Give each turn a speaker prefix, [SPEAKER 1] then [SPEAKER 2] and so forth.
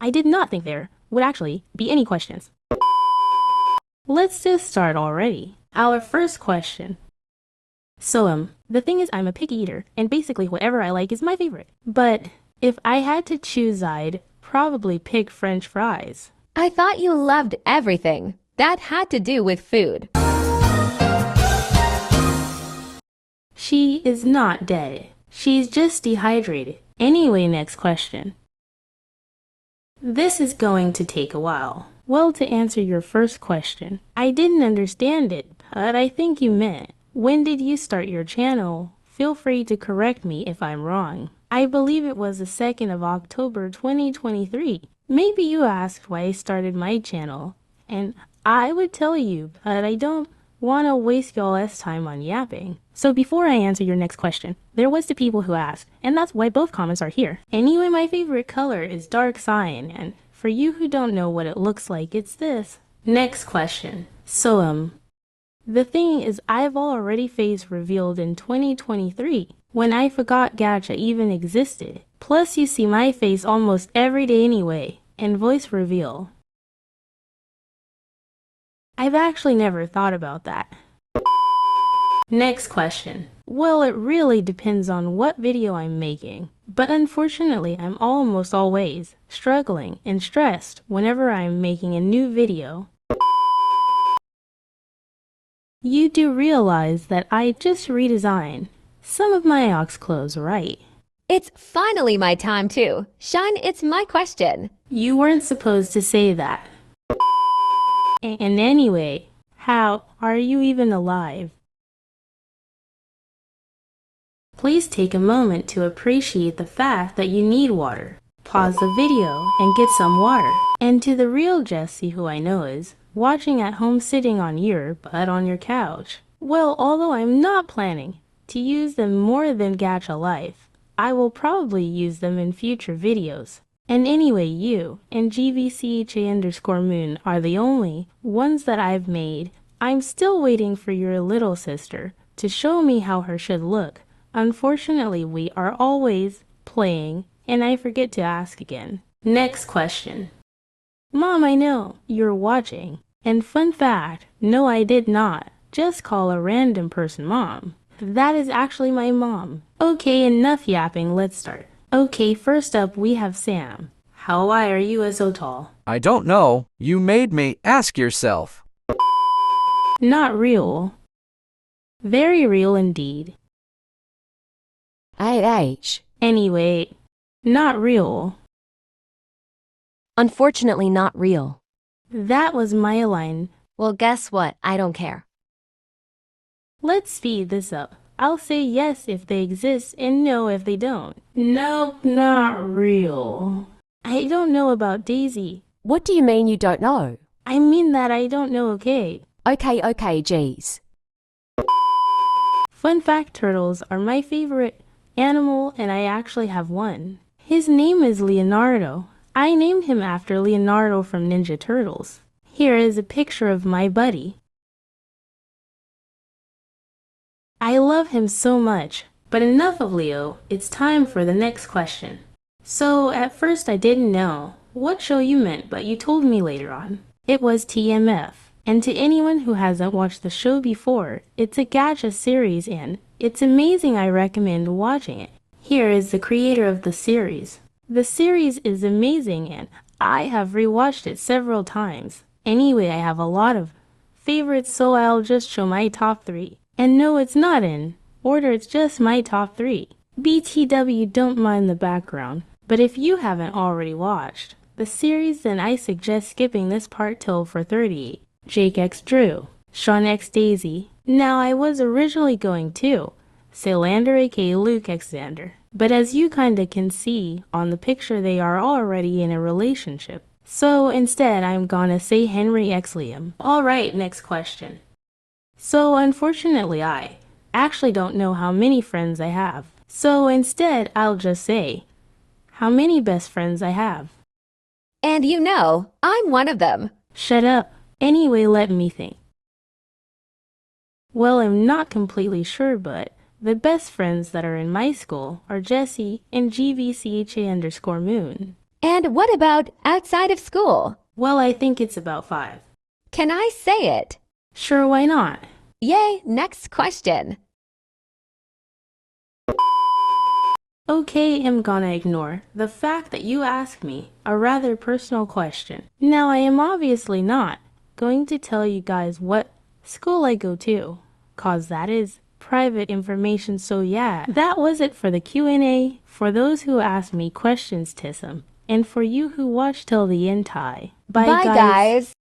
[SPEAKER 1] I did not think there would actually be any questions. Let's just start already. Our first question. So, the thing is, I'm a picky eater, and basically whatever I like is my favorite. But if I had to choose, I'd probably pick French fries.
[SPEAKER 2] I thought you loved everything that had to do with food.
[SPEAKER 1] She is not dead. She's just dehydrated. Anyway, next question. This is going to take a while. Well, to answer your first question, I didn't understand it, but I think you meant, when did you start your channel? Feel free to correct me if I'm wrong. I believe it was the 2nd of October 2023. Maybe you asked why I started my channel, and I would tell you, but I don't want to waste y'all's time on yapping. So before I answer your next question, there was the people who asked, and that's why both comments are here. Anyway, my favorite color is dark cyan, and for you who don't know what it looks like, it's this. Next question. So, the thing is, I've already face revealed in 2023, when I forgot Gacha even existed. Plus, you see my face almost every day anyway, and voice reveal. I've actually never thought about that. Next question. Well, it really depends on what video I'm making, but unfortunately I'm almost always struggling and stressed whenever I'm making a new video. You do realize that I just redesigned some of my ox clothes, right?
[SPEAKER 2] It's finally my time too. Sean, it's my question.
[SPEAKER 1] You weren't supposed to say that. And anyway, how are you even alive? Please take a moment to appreciate the fact that you need water. Pause the video and get some water. And to the real Jessie who I know is watching at home sitting on your butt on your couch. Well, although I'm not planning to use them more than Gacha Life, I will probably use them in future videos. And anyway, you and GVCHA_moon are the only ones that I've made. I'm still waiting for your little sister to show me how her should look. Unfortunately, we are always playing, and I forget to ask again. Next question. Mom, I know you're watching. And fun fact, no, I did not just call a random person mom. That is actually my mom. Okay, enough yapping, let's start. Okay, first up we have Sam. Why are you so tall?
[SPEAKER 3] I don't know. You made me ask yourself.
[SPEAKER 1] Not real. Very real indeed.
[SPEAKER 4] AH.
[SPEAKER 1] Anyway, not real.
[SPEAKER 4] Unfortunately not real.
[SPEAKER 1] That was my line.
[SPEAKER 4] Well, guess what? I don't care.
[SPEAKER 1] Let's speed this up. I'll say yes if they exist and no if they don't. Nope, not real. I don't know about Daisy.
[SPEAKER 4] What do you mean you don't know?
[SPEAKER 1] I mean that I don't know, okay?
[SPEAKER 4] Okay, geez.
[SPEAKER 1] Fun fact, turtles are my favorite animal, and I actually have one. His name is Leonardo. I named him after Leonardo from Ninja Turtles. Here is a picture of my buddy. I love him so much. But enough of Leo, it's time for the next question. So at first I didn't know what show you meant, but you told me later on. It was TMF. And to anyone who hasn't watched the show before, it's a gacha series and it's amazing. I recommend watching it. Here is the creator of the series. The series is amazing and I have rewatched it several times. Anyway, I have a lot of favorites, so I'll just show my top 3. And no, it's not in order, it's just my top 3. BTW, don't mind the background. But if you haven't already watched the series, then I suggest skipping this part till for 38. Jake X Drew, Sean X Daisy. Now I was originally going to say Lander aka Luke X Xander, but as you kinda can see on the picture, they are already in a relationship. So instead I'm gonna say Henry X Liam. Alright, next question. So unfortunately I actually don't know how many friends I have. So instead I'll just say how many best friends I have.
[SPEAKER 2] And you know, I'm one of them.
[SPEAKER 1] Shut up. Anyway, let me think. Well, I'm not completely sure, but the best friends that are in my school are Jessie and GVCHA_moon.
[SPEAKER 2] And what about outside of school?
[SPEAKER 1] Well, I think it's about 5.
[SPEAKER 2] Can I say it?
[SPEAKER 1] Sure, why not?
[SPEAKER 2] Yay, next question.
[SPEAKER 1] Okay, I'm gonna ignore the fact that you asked me a rather personal question. Now, I am obviously not going to tell you guys what school I go to, cause that is private information. So yeah, that was it for the Q&A for those who asked me questions, Tissam, and for you who watched till the end. Bye
[SPEAKER 2] Bye, guys.